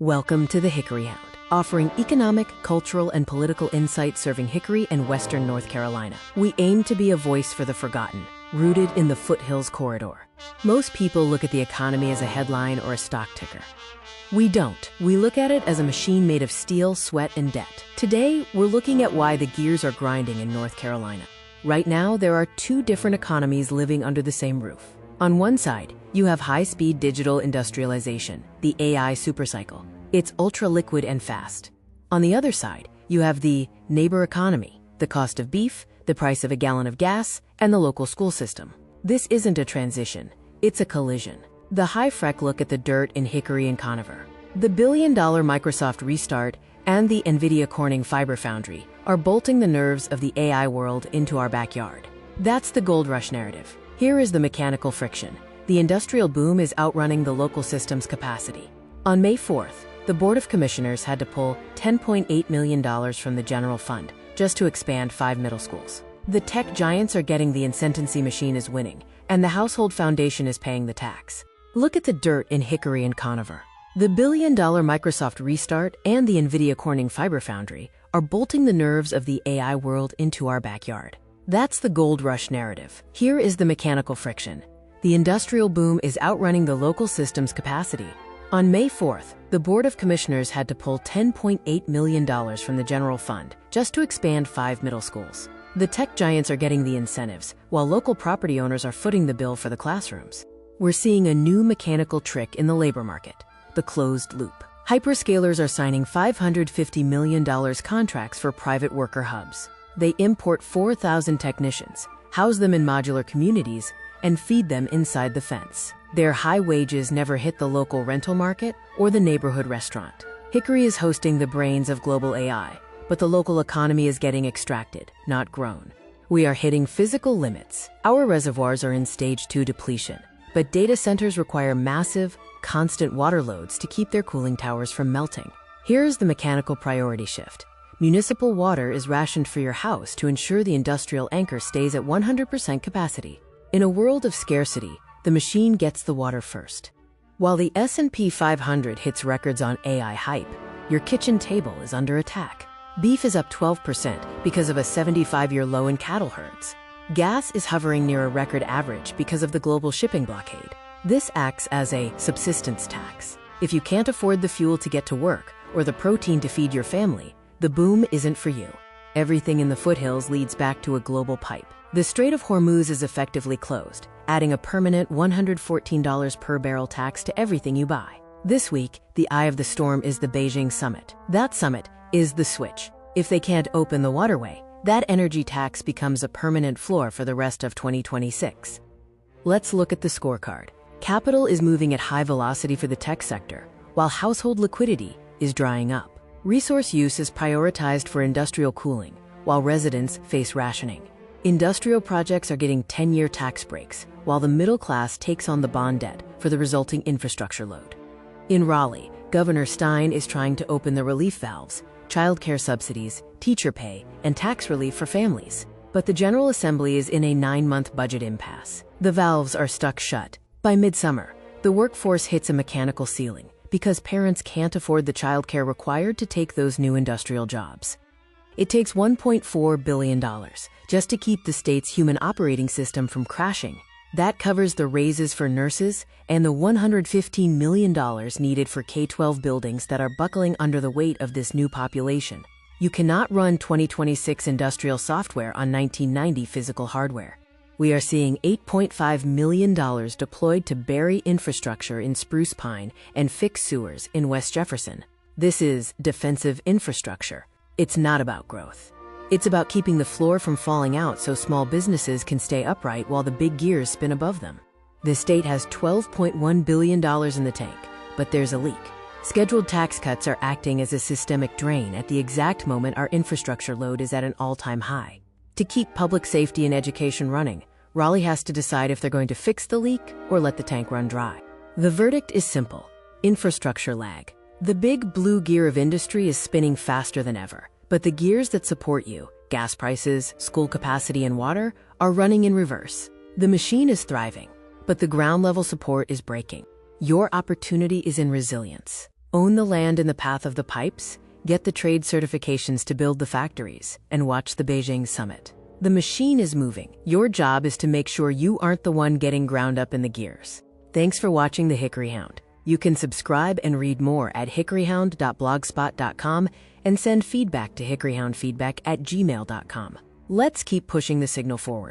Welcome to the Hickory Hound, offering economic, cultural, and political insight serving Hickory and Western North Carolina. We aim to be a voice for the forgotten, rooted in the Foothills corridor. Most people look at the economy as a headline or a stock ticker. We don't. We look at it as a machine made of steel, sweat, and debt. Today, we're looking at why the gears are grinding in North Carolina. Right now, there are two different economies living under the same roof. On one side, you have high-speed digital industrialization, the AI supercycle. It's ultra-liquid and fast. On the other side, you have the neighbor economy, the cost of beef, the price of a gallon of gas, and the local school system. This isn't a transition, it's a collision. The high-frec look at the dirt in Hickory and Conover. The billion-dollar Microsoft restart and the NVIDIA Corning fiber foundry are bolting the nerves of the AI world into our backyard. That's the gold rush narrative. Here is the mechanical friction. The industrial boom is outrunning the local system's capacity. On May 4th, the Board of Commissioners had to pull $10.8 million from the general fund just to expand 5 middle schools. The tech giants are getting the incentives machine is winning, and the household foundation is paying the tax. Look at the dirt in Hickory and Conover. The billion-dollar Microsoft restart and the NVIDIA Corning fiber foundry are bolting the nerves of the AI world into our backyard. That's the gold rush narrative. Here is the mechanical friction. The industrial boom is outrunning the local system's capacity. On May 4th, the Board of Commissioners had to pull $10.8 million from the general fund just to expand 5 middle schools. The tech giants are getting the incentives, while local property owners are footing the bill for the classrooms. We're seeing a new mechanical trick in the labor market, the closed loop. Hyperscalers are signing $550 million contracts for private worker hubs. They import 4,000 technicians, house them in modular communities, and feed them inside the fence. Their high wages never hit the local rental market or the neighborhood restaurant. Hickory is hosting the brains of global AI, but the local economy is getting extracted, not grown. We are hitting physical limits. Our reservoirs are in stage 2 depletion, but data centers require massive, constant water loads to keep their cooling towers from melting. Here's the mechanical priority shift. Municipal water is rationed for your house to ensure the industrial anchor stays at 100% capacity. In a world of scarcity, the machine gets the water first. While the S&P 500 hits records on AI hype, your kitchen table is under attack. Beef is up 12% because of a 75-year low in cattle herds. Gas is hovering near a record average because of the global shipping blockade. This acts as a subsistence tax. If you can't afford the fuel to get to work or the protein to feed your family, the boom isn't for you. Everything in the foothills leads back to a global pipe. The Strait of Hormuz is effectively closed, adding a permanent $114 per barrel tax to everything you buy. This week, the eye of the storm is the Beijing summit. That summit is the switch. If they can't open the waterway, that energy tax becomes a permanent floor for the rest of 2026. Let's look at the scorecard. Capital is moving at high velocity for the tech sector, while household liquidity is drying up. Resource use is prioritized for industrial cooling, while residents face rationing. Industrial projects are getting 10-year tax breaks, while the middle class takes on the bond debt for the resulting infrastructure load. In Raleigh, Governor Stein is trying to open the relief valves, childcare subsidies, teacher pay, and tax relief for families. But the General Assembly is in a 9-month budget impasse. The valves are stuck shut. By midsummer, the workforce hits a mechanical ceiling because parents can't afford the childcare required to take those new industrial jobs. It takes $1.4 billion just to keep the state's human operating system from crashing. That covers the raises for nurses and the $115 million needed for K-12 buildings that are buckling under the weight of this new population. You cannot run 2026 industrial software on 1990 physical hardware. We are seeing $8.5 million deployed to bury infrastructure in Spruce Pine and fix sewers in West Jefferson. This is defensive infrastructure. It's not about growth. It's about keeping the floor from falling out so small businesses can stay upright while the big gears spin above them. The state has $12.1 billion in the tank, but there's a leak. Scheduled tax cuts are acting as a systemic drain at the exact moment our infrastructure load is at an all-time high. To keep public safety and education running, Raleigh has to decide if they're going to fix the leak or let the tank run dry. The verdict is simple: infrastructure lag. The big blue gear of industry is spinning faster than ever, but the gears that support you, gas prices, school capacity, and water, are running in reverse. The machine is thriving, but the ground level support is breaking. Your opportunity is in resilience. Own the land in the path of the pipes, get the trade certifications to build the factories, and watch the Beijing summit. The machine is moving. Your job is to make sure you aren't the one getting ground up in the gears. Thanks for watching The Hickory Hound. You can subscribe and read more at hickoryhound.blogspot.com and send feedback to hickoryhoundfeedback@gmail.com. Let's keep pushing the signal forward.